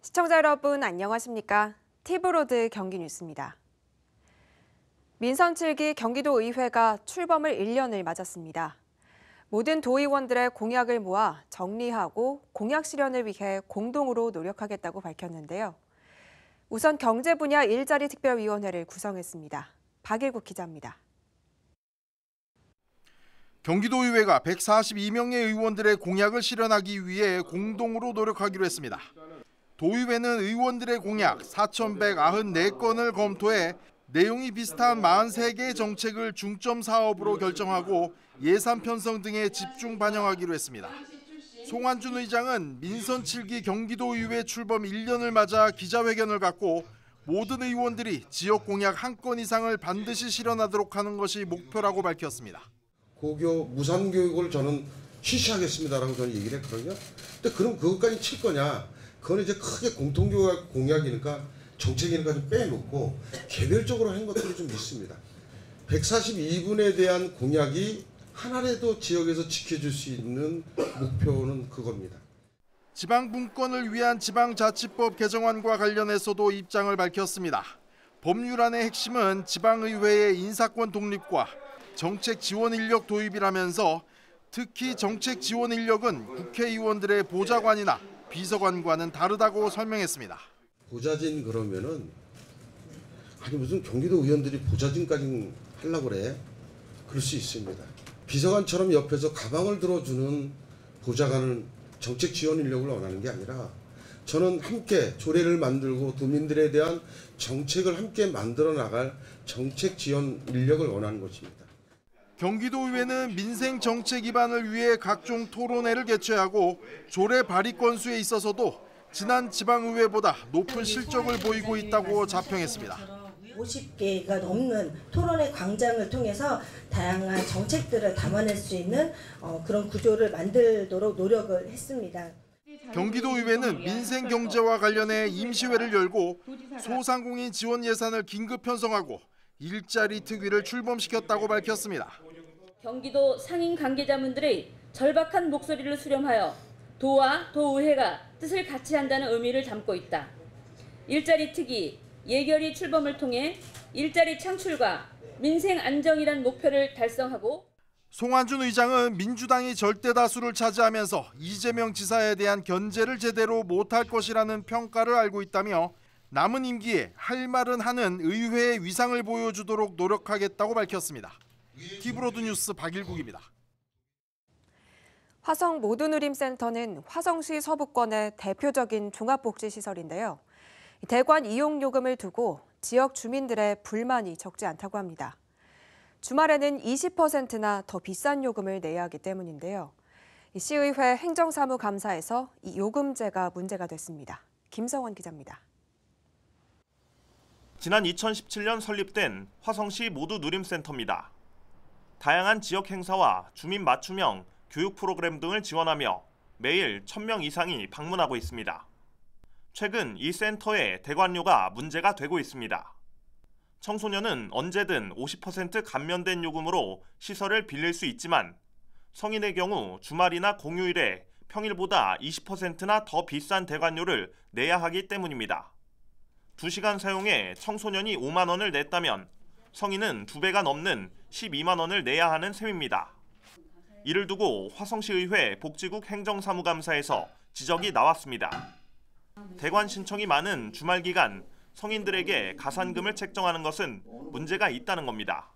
시청자 여러분 안녕하십니까? 티브로드 경기뉴스입니다. 민선 7기 경기도의회가 출범을 1년을 맞았습니다. 모든 도의원들의 공약을 모아 정리하고 공약 실현을 위해 공동으로 노력하겠다고 밝혔는데요. 우선 경제 분야 일자리 특별위원회를 구성했습니다. 박일국 기자입니다. 경기도의회가 142명의 의원들의 공약을 실현하기 위해 공동으로 노력하기로 했습니다. 도의회는 의원들의 공약 4,194건을 검토해 내용이 비슷한 43개의 정책을 중점 사업으로 결정하고 예산 편성 등에 집중 반영하기로 했습니다. 송환준 의장은 민선 7기 경기도의회 출범 1년을 맞아 기자회견을 갖고 모든 의원들이 지역 공약 한 건 이상을 반드시 실현하도록 하는 것이 목표라고 밝혔습니다. 고교 무상교육을 저는 실시하겠습니다라고 저는 얘기를 했거든요. 근데 그럼 그것까지 칠 거냐? 그건 이제 크게 공통교육 공약이니까 정책이니까 좀 빼놓고 개별적으로 한 것들이 좀 있습니다. 142분에 대한 공약이 하나라도 지역에서 지켜줄 수 있는 목표는 그겁니다. 지방분권을 위한 지방자치법 개정안과 관련해서도 입장을 밝혔습니다. 법률안의 핵심은 지방의회의 인사권 독립과 정책 지원 인력 도입이라면서 특히 정책 지원 인력은 국회의원들의 보좌관이나 비서관과는 다르다고 설명했습니다. 보좌진 그러면은 아니 무슨 경기도 의원들이 보좌진까지 하려고 그래? 그럴 수 있습니다. 비서관처럼 옆에서 가방을 들어주는 보좌관은 정책 지원 인력을 원하는 게 아니라 저는 함께 조례를 만들고 도민들에 대한 정책을 함께 만들어 나갈 정책 지원 인력을 원하는 것입니다. 경기도의회는 민생 정책 기반을 위해 각종 토론회를 개최하고 조례 발의 건수에 있어서도 지난 지방의회보다 높은 실적을 보이고 있다고 자평했습니다. 50개가 넘는 토론회 광장을 통해서 다양한 정책들을 담아낼 수 있는 그런 구조를 만들도록 노력을 했습니다. 경기도의회는 민생 경제와 관련해 임시회를 열고 소상공인 지원 예산을 긴급 편성하고 일자리 특위를 출범시켰다고 밝혔습니다. 경기도 상인 관계자분들의 절박한 목소리를 수렴하여 도와 도의회가 뜻을 같이 한다는 의미를 담고 있다. 일자리 특위, 예결위 출범을 통해 일자리 창출과 민생 안정이란 목표를 달성하고 송환준 의장은 민주당이 절대 다수를 차지하면서 이재명 지사에 대한 견제를 제대로 못할 것이라는 평가를 알고 있다며 남은 임기에 할 말은 하는 의회의 위상을 보여주도록 노력하겠다고 밝혔습니다. 티브로드 뉴스 박일국입니다. 화성 모두누림센터는 화성시 서부권의 대표적인 종합복지시설인데요. 대관 이용요금을 두고 지역 주민들의 불만이 적지 않다고 합니다. 주말에는 20%나 더 비싼 요금을 내야 하기 때문인데요. 시의회 행정사무감사에서 이 요금제가 문제가 됐습니다. 김성원 기자입니다. 지난 2017년 설립된 화성시 모두누림센터입니다. 다양한 지역 행사와 주민 맞춤형 교육 프로그램 등을 지원하며 매일 1,000명 이상이 방문하고 있습니다. 최근 이 센터의 대관료가 문제가 되고 있습니다. 청소년은 언제든 50% 감면된 요금으로 시설을 빌릴 수 있지만 성인의 경우 주말이나 공휴일에 평일보다 20%나 더 비싼 대관료를 내야 하기 때문입니다. 2시간 사용에 청소년이 5만 원을 냈다면 성인은 2배가 넘는 12만 원을 내야 하는 셈입니다. 이를 두고 화성시의회 복지국 행정사무감사에서 지적이 나왔습니다. 대관 신청이 많은 주말 기간 성인들에게 가산금을 책정하는 것은 문제가 있다는 겁니다.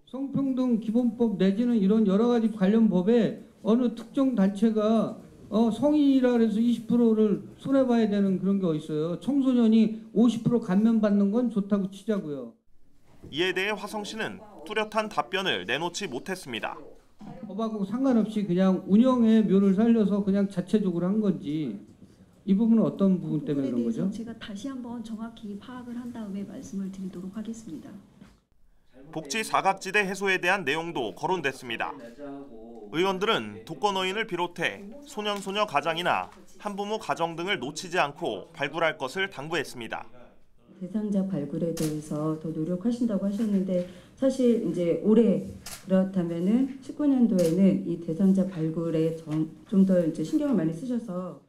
성평등 기본법 내지는 이런 여러 가지 관련 법에 어느 특정 단체가 성인이라 해서 20%를 손해봐야 되는 그런 게 어딨어요. 청소년이 50% 감면받는 건 좋다고 치자고요. 이에 대해 화성시는 뚜렷한 답변을 내놓지 못했습니다. 법하고 상관없이 그냥 운영의 묘를 살려서 그냥 자체적으로 한 건지 이 부분은 어떤 부분 때문에 그런 거죠? 제가 다시 한번 정확히 파악을 한 다음에 말씀을 드리도록 하겠습니다. 복지 사각지대 해소에 대한 내용도 거론됐습니다. 의원들은 독거노인을 비롯해 소년소녀 가장이나 한부모 가정 등을 놓치지 않고 발굴할 것을 당부했습니다. 대상자 발굴에 대해서 더 노력하신다고 하셨는데 사실 이제 올해 그렇다면은 19년도에는 이 대상자 발굴에 좀 더 이제 신경을 많이 쓰셔서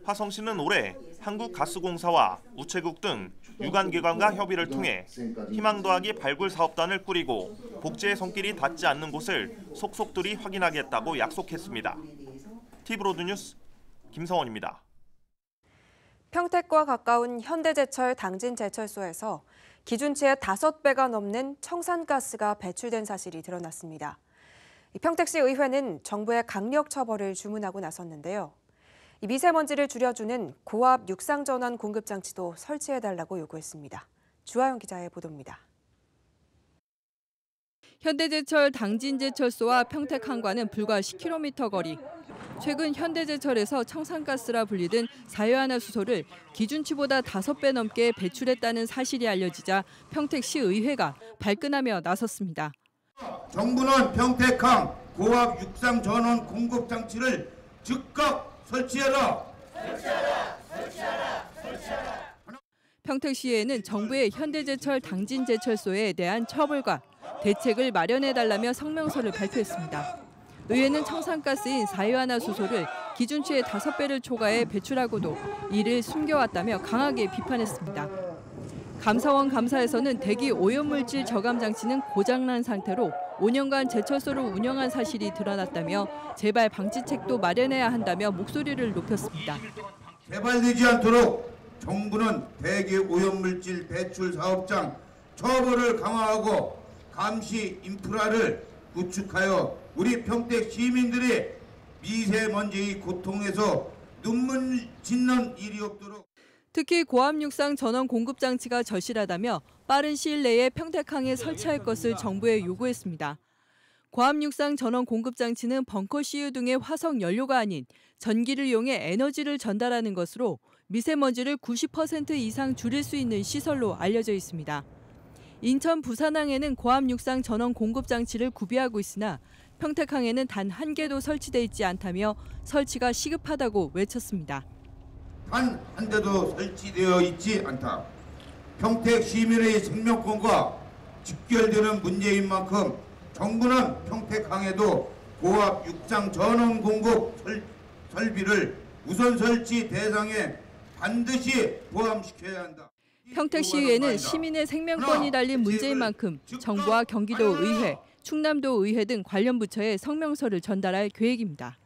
화성시는 올해 한국가스공사와 우체국 등 유관기관과 협의를 통해 희망더하기 발굴 사업단을 꾸리고 복지의 손길이 닿지 않는 곳을 속속들이 확인하겠다고 약속했습니다. TV로드뉴스 김성원입니다. 평택과 가까운 현대제철 당진제철소에서 기준치의 5배가 넘는 청산가스가 배출된 사실이 드러났습니다. 평택시 의회는 정부의 강력 처벌을 주문하고 나섰는데요. 이 미세먼지를 줄여주는 고압 육상전원 공급장치도 설치해달라고 요구했습니다. 주하영 기자의 보도입니다. 현대제철 당진제철소와 평택항과는 불과 10km 거리. 최근 현대제철에서 청산가스라 불리던 사유화수소를 기준치보다 5배 넘게 배출했다는 사실이 알려지자 평택시 의회가 발끈하며 나섰습니다. 정부는 평택항 고압 육상 전원 공급 장치를 즉각 설치해라. 평택시에는 정부의 현대제철 당진제철소에 대한 처벌과 대책을 마련해달라며 성명서를 발표했습니다. 의회는 청산가스인 사유화수소를 기준치의 5배를 초과해 배출하고도 이를 숨겨왔다며 강하게 비판했습니다. 감사원 감사에서는 대기 오염물질 저감 장치는 고장난 상태로 5년간 제철소를 운영한 사실이 드러났다며 재발 방지책도 마련해야 한다며 목소리를 높였습니다. 재발되지 않도록 정부는 대기 오염물질 배출 사업장 처벌을 강화하고 감시 인프라를 구축하여 우리 평택 시민들이 미세먼지의 고통에서 눈물 짓는 일이 없도록. 특히 고압육상 전원 공급 장치가 절실하다며 빠른 시일 내에 평택항에 설치할 것을 정부에 요구했습니다. 고압육상 전원 공급 장치는 벙커 CU 등의 화석 연료가 아닌 전기를 이용해 에너지를 전달하는 것으로 미세먼지를 90% 이상 줄일 수 있는 시설로 알려져 있습니다. 인천 부산항에는 고압육상 전원 공급 장치를 구비하고 있으나 평택항에는 단 한 개도 설치돼 있지 않다며 설치가 시급하다고 외쳤습니다. 단 한 대도 설치되어 있지 않다. 평택 시민의 생명권과 직결되는 문제인 만큼 정부는 평택항에도 고압 육상 전원 공급 설비를 우선 설치 대상에 반드시 포함시켜야 한다. 평택시의회는 시민의 생명권이 달린 문제인 만큼 정부와 경기도 의회, 충남도 의회 등 관련 부처에 성명서를 전달할 계획입니다.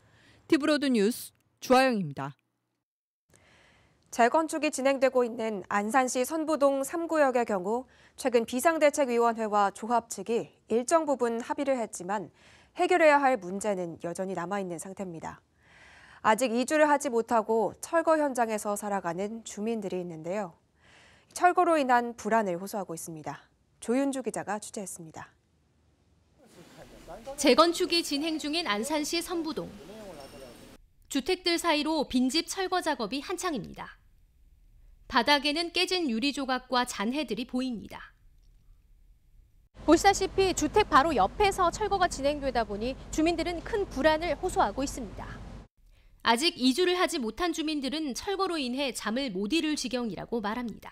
TV로드뉴스 주하영입니다. 재건축이 진행되고 있는 안산시 선부동 3구역의 경우 최근 비상대책위원회와 조합 측이 일정 부분 합의를 했지만 해결해야 할 문제는 여전히 남아있는 상태입니다. 아직 이주를 하지 못하고 철거 현장에서 살아가는 주민들이 있는데요. 철거로 인한 불안을 호소하고 있습니다. 조윤주 기자가 취재했습니다. 재건축이 진행 중인 안산시 선부동. 주택들 사이로 빈집 철거 작업이 한창입니다. 바닥에는 깨진 유리 조각과 잔해들이 보입니다. 보시다시피 주택 바로 옆에서 철거가 진행되다 보니 주민들은 큰 불안을 호소하고 있습니다. 아직 이주를 하지 못한 주민들은 철거로 인해 잠을 못 이룰 지경이라고 말합니다.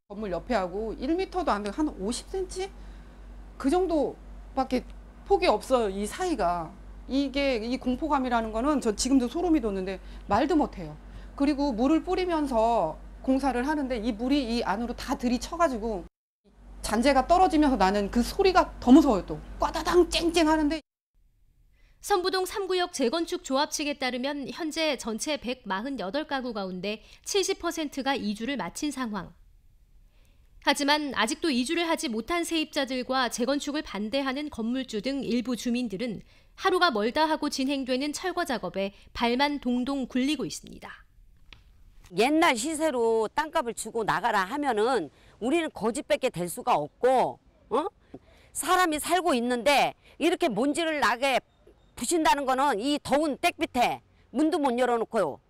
건물 옆에 하고 1m도 안 되고 한 50cm? 그 정도밖에 폭이 없어요, 이 사이가. 이게 이 공포감이라는 거는 저 지금도 소름이 돋는데 말도 못해요. 그리고 물을 뿌리면서 공사를 하는데 이 물이 이 안으로 다 들이쳐가지고 잔재가 떨어지면서 나는 그 소리가 더 무서워요. 또 꽈다당 쨍쨍 하는데. 선부동 3구역 재건축 조합 측에 따르면 현재 전체 148가구 가운데 70%가 이주를 마친 상황. 하지만 아직도 이주를 하지 못한 세입자들과 재건축을 반대하는 건물주 등 일부 주민들은 하루가 멀다 하고 진행되는 철거 작업에 발만 동동 굴리고 있습니다. 옛날 시세로 땅값을 주고 나가라 하면은 우리는 거짓밖에 될 수가 없고, 사람이 살고 있는데 이렇게 먼지를 나게 부신다는 거는 이 더운 땡빛에 문도 못 열어놓고요.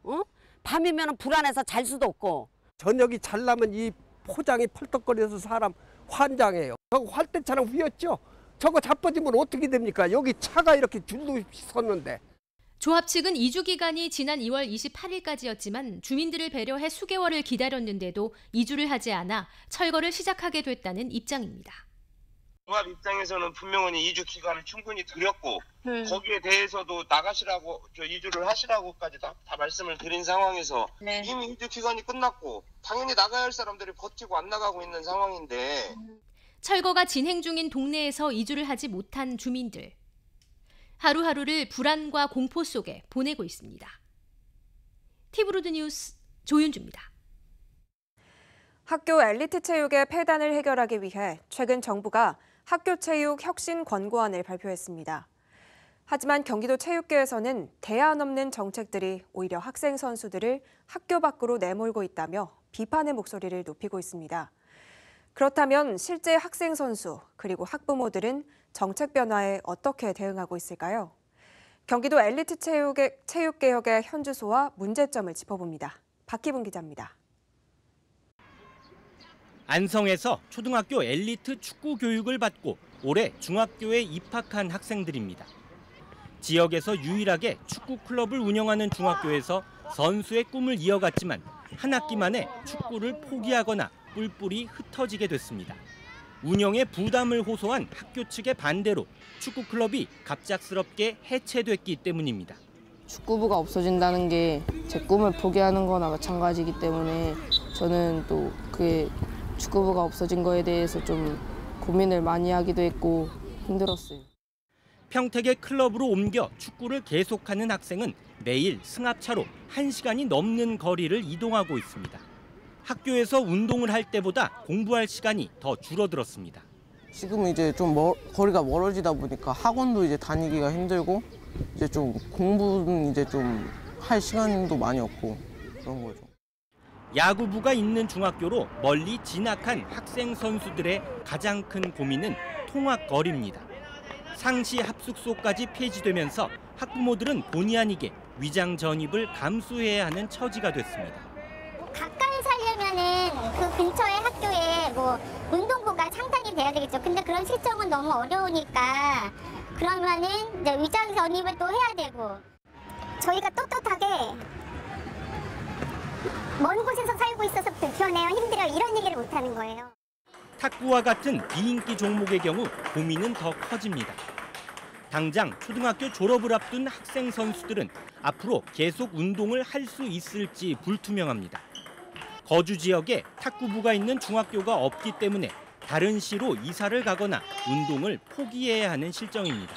밤이면 불안해서 잘 수도 없고. 저녁이 잘 나면 이 포장이 펄떡거려서 사람 환장해요. 저거 활대차랑 휘었죠? 저거 자빠지면 어떻게 됩니까? 여기 차가 이렇게 줄도 없이 섰는데. 조합 측은 이주 기간이 지난 2월 28일까지였지만 주민들을 배려해 수개월을 기다렸는데도 이주를 하지 않아 철거를 시작하게 됐다는 입장입니다. 종합 입장에서는 분명히 이주 기간을 충분히 드렸고 거기에 대해서도 나가시라고 이주를 하시라고까지 다 말씀을 드린 상황에서 이미 이주 기간이 끝났고 당연히 나가야 할 사람들이 버티고 안 나가고 있는 상황인데 철거가 진행 중인 동네에서 이주를 하지 못한 주민들. 하루하루를 불안과 공포 속에 보내고 있습니다. 티브로드 뉴스 조윤주입니다. 학교 엘리트 체육의 폐단을 해결하기 위해 최근 정부가 학교 체육 혁신 권고안을 발표했습니다. 하지만 경기도 체육계에서는 대안 없는 정책들이 오히려 학생 선수들을 학교 밖으로 내몰고 있다며 비판의 목소리를 높이고 있습니다. 그렇다면 실제 학생 선수 그리고 학부모들은 정책 변화에 어떻게 대응하고 있을까요? 경기도 엘리트 체육개혁의 현주소와 문제점을 짚어봅니다. 박희분 기자입니다. 안성에서 초등학교 엘리트 축구 교육을 받고 올해 중학교에 입학한 학생들입니다. 지역에서 유일하게 축구 클럽을 운영하는 중학교에서 선수의 꿈을 이어갔지만 한 학기 만에 축구를 포기하거나 뿔뿔이 흩어지게 됐습니다. 운영에 부담을 호소한 학교 측의 반대로 축구 클럽이 갑작스럽게 해체됐기 때문입니다. 축구부가 없어진다는 게 제 꿈을 포기하는 거나 마찬가지이기 때문에 저는 또 그게 축구부가 없어진 거에 대해서 좀 고민을 많이 하기도 했고 힘들었어요. 평택의 클럽으로 옮겨 축구를 계속하는 학생은 매일 승합차로 1시간이 넘는 거리를 이동하고 있습니다. 학교에서 운동을 할 때보다 공부할 시간이 더 줄어들었습니다. 지금은 이제 좀 거리가 멀어지다 보니까 학원도 이제 다니기가 힘들고 이제 좀 공부는 이제 좀 할 시간도 많이 없고 그런 거죠. 야구부가 있는 중학교로 멀리 진학한 학생 선수들의 가장 큰 고민은 통학거리입니다. 상시 합숙소까지 폐지되면서 학부모들은 본의 아니게 위장 전입을 감수해야 하는 처지가 됐습니다. 가까이 살려면은 그 근처에 학교에 뭐 운동부가 창단이 돼야 되겠죠. 근데 그런 실정은 너무 어려우니까 그러면은 이제 위장 전입을 또 해야 되고 저희가 떳떳하게 먼 곳에서 살고 있어서 불편해요, 힘들어요 이런 얘기를 못 하는 거예요. 탁구와 같은 비인기 종목의 경우 고민은 더 커집니다. 당장 초등학교 졸업을 앞둔 학생 선수들은 앞으로 계속 운동을 할 수 있을지 불투명합니다. 거주 지역에 탁구부가 있는 중학교가 없기 때문에 다른 시로 이사를 가거나 운동을 포기해야 하는 실정입니다.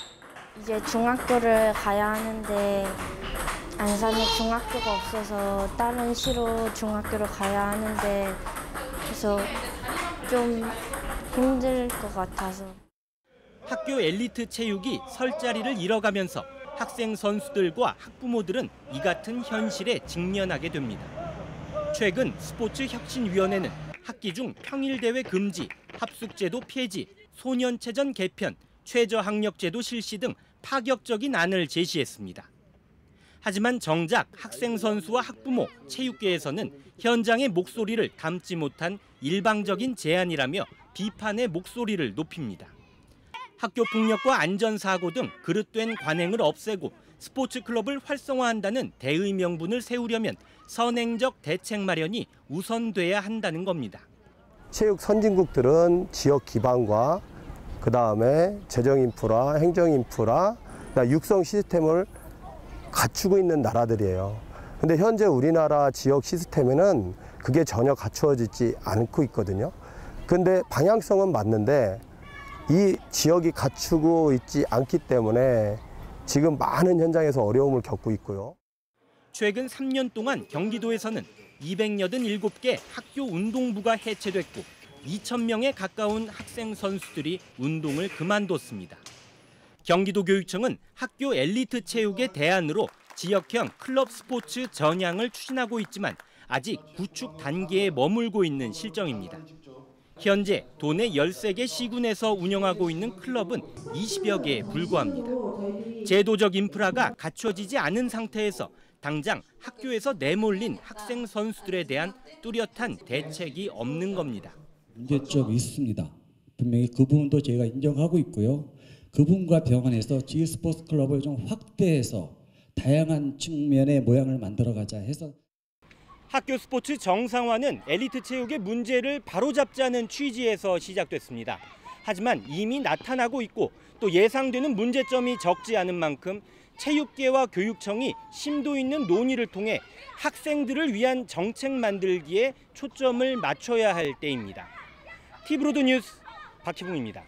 이제 중학교를 가야 하는데 안산에 중학교가 없어서 다른 시로 중학교를 가야 하는데 그래서 좀 힘들 것 같아서. 학교 엘리트 체육이 설 자리를 잃어가면서 학생 선수들과 학부모들은 이 같은 현실에 직면하게 됩니다. 최근 스포츠혁신위원회는 학기 중 평일대회 금지, 합숙제도 폐지, 소년체전 개편, 최저학력제도 실시 등 파격적인 안을 제시했습니다. 하지만 정작 학생 선수와 학부모, 체육계에서는 현장의 목소리를 담지 못한 일방적인 제안이라며 비판의 목소리를 높입니다. 학교 폭력과 안전사고 등 그릇된 관행을 없애고 스포츠 클럽을 활성화한다는 대의 명분을 세우려면 선행적 대책 마련이 우선돼야 한다는 겁니다. 체육 선진국들은 지역 기반과 그다음에 재정 인프라, 행정 인프라, 육성 시스템을 갖추고 있는 나라들이에요. 근데 현재 우리나라 지역 시스템에는 그게 전혀 갖추어지지 않고 있거든요. 근데 방향성은 맞는데 이 지역이 갖추고 있지 않기 때문에 지금 많은 현장에서 어려움을 겪고 있고요. 최근 3년 동안 경기도에서는 287개 학교 운동부가 해체됐고 2,000명에 가까운 학생 선수들이 운동을 그만뒀습니다. 경기도교육청은 학교 엘리트 체육의 대안으로 지역형 클럽 스포츠 전향을 추진하고 있지만 아직 구축 단계에 머물고 있는 실정입니다. 현재 도내 13개 시군에서 운영하고 있는 클럽은 20여 개에 불과합니다. 제도적 인프라가 갖춰지지 않은 상태에서 당장 학교에서 내몰린 학생 선수들에 대한 뚜렷한 대책이 없는 겁니다. 문제점이 있습니다. 분명히 그 부분도 저희가 인정하고 있고요. 그 부분과 병원에서 G스포츠 클럽을 좀 확대해서 다양한 측면의 모양을 만들어가자 해서 학교 스포츠 정상화는 엘리트 체육의 문제를 바로잡자는 취지에서 시작됐습니다. 하지만 이미 나타나고 있고 또 예상되는 문제점이 적지 않은 만큼 체육계와 교육청이 심도 있는 논의를 통해 학생들을 위한 정책 만들기에 초점을 맞춰야 할 때입니다. 티브로드 뉴스 박희붕입니다.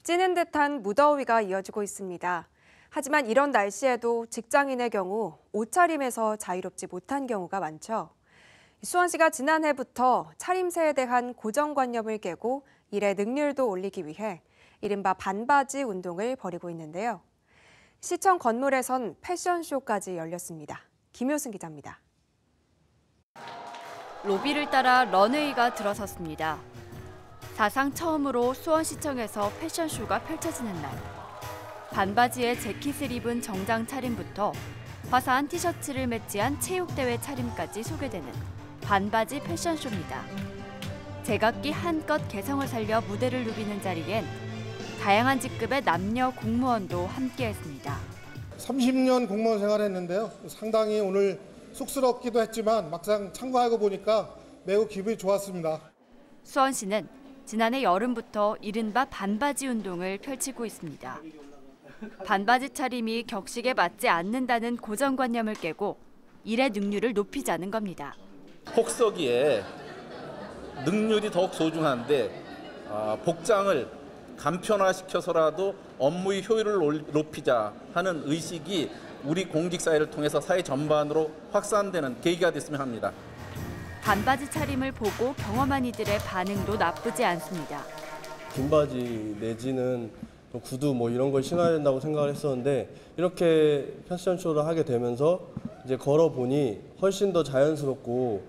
찌는 듯한 무더위가 이어지고 있습니다. 하지만 이런 날씨에도 직장인의 경우 옷차림에서 자유롭지 못한 경우가 많죠. 수원시가 지난해부터 차림새에 대한 고정관념을 깨고 일의 능률도 올리기 위해 이른바 반바지 운동을 벌이고 있는데요. 시청 건물에선 패션쇼까지 열렸습니다. 김효승 기자입니다. 로비를 따라 런웨이가 들어섰습니다. 사상 처음으로 수원시청에서 패션쇼가 펼쳐지는 날. 반바지에 재킷을 입은 정장 차림부터 화사한 티셔츠를 매치한 체육대회 차림까지 소개되는 반바지 패션쇼입니다. 제각기 한껏 개성을 살려 무대를 누비는 자리엔 다양한 직급의 남녀 공무원도 함께했습니다. 30년 공무원 생활했는데요. 상당히 오늘 쑥스럽기도 했지만 막상 참가하고 보니까 매우 기분이 좋았습니다. 수원시는 지난해 여름부터 이른바 반바지 운동을 펼치고 있습니다. 반바지 차림이 격식에 맞지 않는다는 고정관념을 깨고 일의 능률을 높이자는 겁니다. 혹서기에 능률이 더욱 소중한데 복장을 간편화시켜서라도 업무의 효율을 높이자 하는 의식이 우리 공직사회를 통해서 사회 전반으로 확산되는 계기가 됐으면 합니다. 반바지 차림을 보고 경험한 이들의 반응도 나쁘지 않습니다. 긴 바지 내지는 구두 뭐 이런 걸 신어야 된다고 생각을 했었는데 이렇게 패션쇼를 하게 되면서 이제 걸어보니 훨씬 더 자연스럽고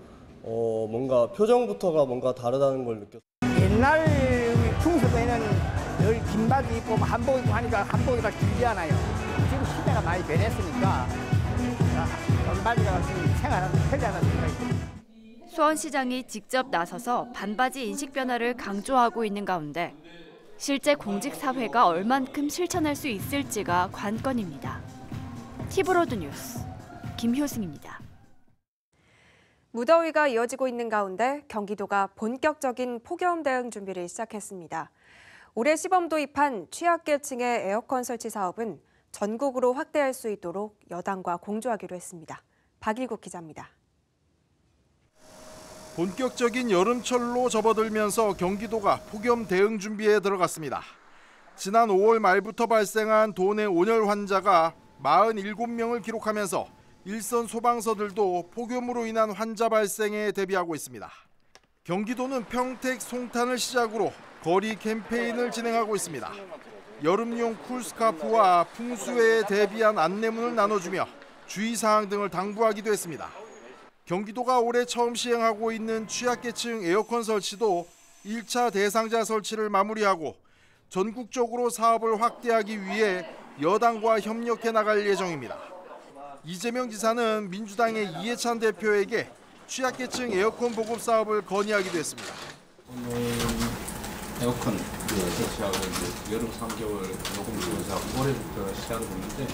뭔가 표정부터가 뭔가 다르다는 걸 느꼈어요. 옛날 풍습에는 늘 긴 바지 입고 한복 입고 하니까 한복이 다 길지 않아요. 지금 시대가 많이 변했으니까 반바지가 생활하는 편리하다는 생각이 듭니다. 수원시장이 직접 나서서 반바지 인식 변화를 강조하고 있는 가운데 실제 공직사회가 얼만큼 실천할 수 있을지가 관건입니다. 티브로드 뉴스 김효승입니다. 무더위가 이어지고 있는 가운데 경기도가 본격적인 폭염 대응 준비를 시작했습니다. 올해 시범 도입한 취약계층의 에어컨 설치 사업은 전국으로 확대할 수 있도록 여당과 공조하기로 했습니다. 박일국 기자입니다. 본격적인 여름철로 접어들면서 경기도가 폭염 대응 준비에 들어갔습니다. 지난 5월 말부터 발생한 도내 온열 환자가 47명을 기록하면서 일선 소방서들도 폭염으로 인한 환자 발생에 대비하고 있습니다. 경기도는 평택 송탄을 시작으로 거리 캠페인을 진행하고 있습니다. 여름용 쿨스카프와 풍수해에 대비한 안내문을 나눠주며 주의사항 등을 당부하기도 했습니다. 경기도가 올해 처음 시행하고 있는 취약계층 에어컨 설치도 1차 대상자 설치를 마무리하고 전국적으로 사업을 확대하기 위해 여당과 협력해 나갈 예정입니다. 이재명 지사는 민주당의 이해찬 대표에게 취약계층 에어컨 보급 사업을 건의하기도 했습니다. 에어컨 설치하고 여름 3개월 요금 지원 사업 올해부터 시작을 했는데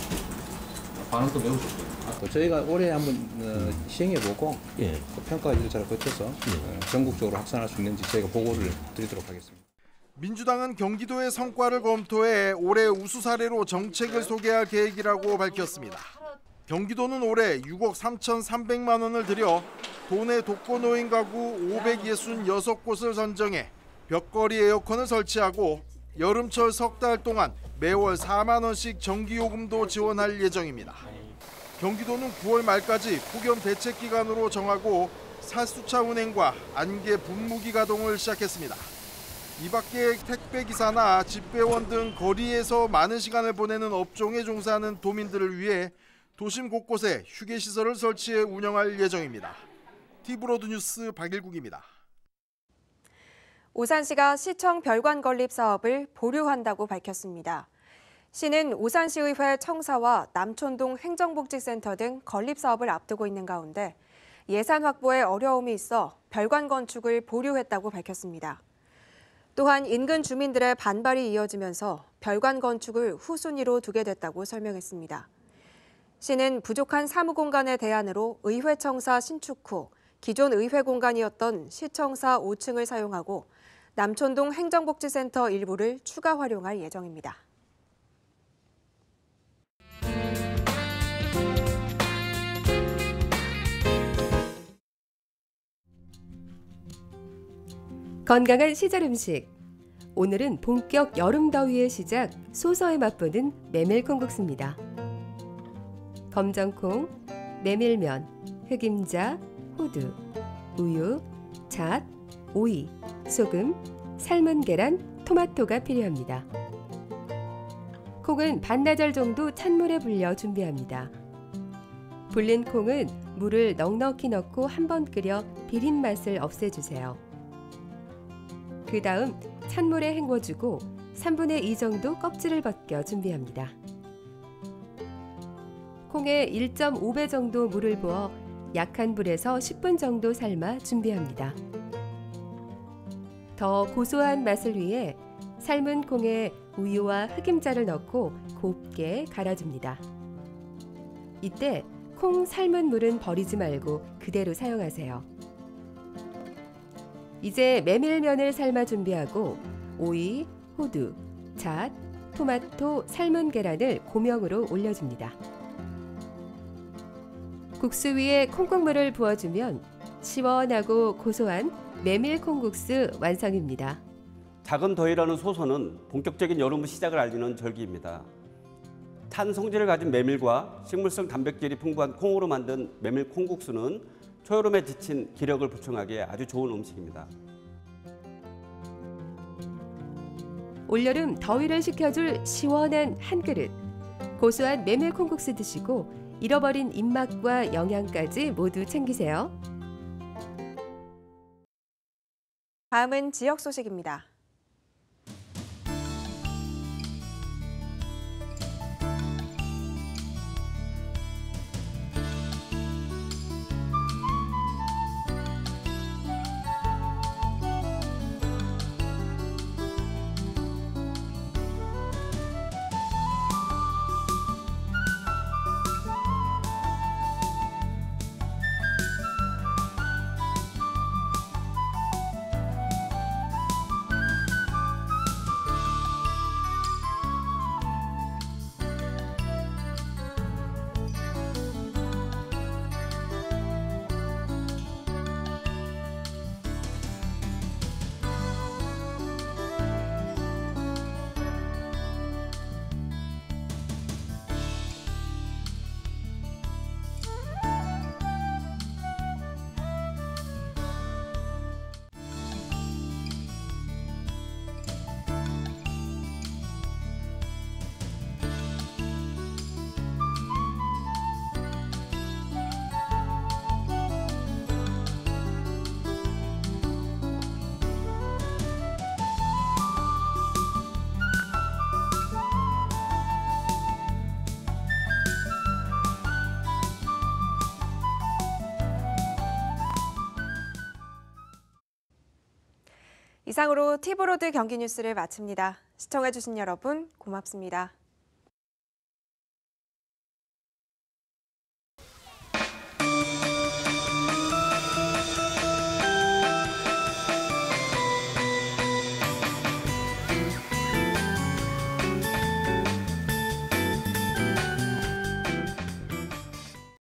반응도 매우 좋고요. 저희가 올해 한번 시행해보고 평가 절차를 거쳐서 전국적으로 확산할 수 있는지 저희가 보고를 드리도록 하겠습니다. 민주당은 경기도의 성과를 검토해 올해 우수 사례로 정책을 소개할 계획이라고 밝혔습니다. 경기도는 올해 6억 3,300만 원을 들여 도내 독거노인 가구 566곳을 선정해 벽걸이 에어컨을 설치하고 여름철 석 달 동안 매월 4만 원씩 전기요금도 지원할 예정입니다. 경기도는 9월 말까지 폭염 대책 기간으로 정하고 살수차 운행과 안개 분무기 가동을 시작했습니다. 이 밖에 택배기사나 집배원 등 거리에서 많은 시간을 보내는 업종에 종사하는 도민들을 위해 도심 곳곳에 휴게시설을 설치해 운영할 예정입니다. 티브로드 뉴스 박일국입니다. 오산시가 시청 별관 건립 사업을 보류한다고 밝혔습니다. 시는 오산시의회 청사와 남촌동 행정복지센터 등 건립 사업을 앞두고 있는 가운데 예산 확보에 어려움이 있어 별관 건축을 보류했다고 밝혔습니다. 또한 인근 주민들의 반발이 이어지면서 별관 건축을 후순위로 두게 됐다고 설명했습니다. 시는 부족한 사무공간의 대안으로 의회청사 신축 후 기존 의회 공간이었던 시청사 5층을 사용하고 남촌동 행정복지센터 일부를 추가 활용할 예정입니다. 건강한 시절 음식. 오늘은 본격 여름 더위의 시작, 소서에 맛보는 메밀콩국수입니다. 검정콩, 메밀면, 흑임자, 호두, 우유, 잣, 오이, 소금, 삶은 계란, 토마토가 필요합니다. 콩은 반나절 정도 찬물에 불려 준비합니다. 불린 콩은 물을 넉넉히 넣고 한번 끓여 비린 맛을 없애주세요. 그 다음 찬물에 헹궈주고 3분의 2 정도 껍질을 벗겨 준비합니다. 콩에 1.5배 정도 물을 부어 약한 불에서 10분 정도 삶아 준비합니다. 더 고소한 맛을 위해 삶은 콩에 우유와 흑임자를 넣고 곱게 갈아줍니다. 이때 콩 삶은 물은 버리지 말고 그대로 사용하세요. 이제 메밀면을 삶아 준비하고 오이, 호두, 잣, 토마토, 삶은 계란을 고명으로 올려줍니다. 국수 위에 콩국물을 부어주면 시원하고 고소한 메밀콩국수 완성입니다. 작은 더위라는 소서는 본격적인 여름 시작을 알리는 절기입니다. 탄 성질을 가진 메밀과 식물성 단백질이 풍부한 콩으로 만든 메밀콩국수는 초여름에 지친 기력을 보충하기에 아주 좋은 음식입니다. 올여름 더위를 식혀줄 시원한 한 그릇. 고소한 메밀콩국수 드시고 잃어버린 입맛과 영양까지 모두 챙기세요. 다음은 지역 소식입니다. 이상으로 티브로드 경기 뉴스를 마칩니다. 시청해주신 여러분 고맙습니다.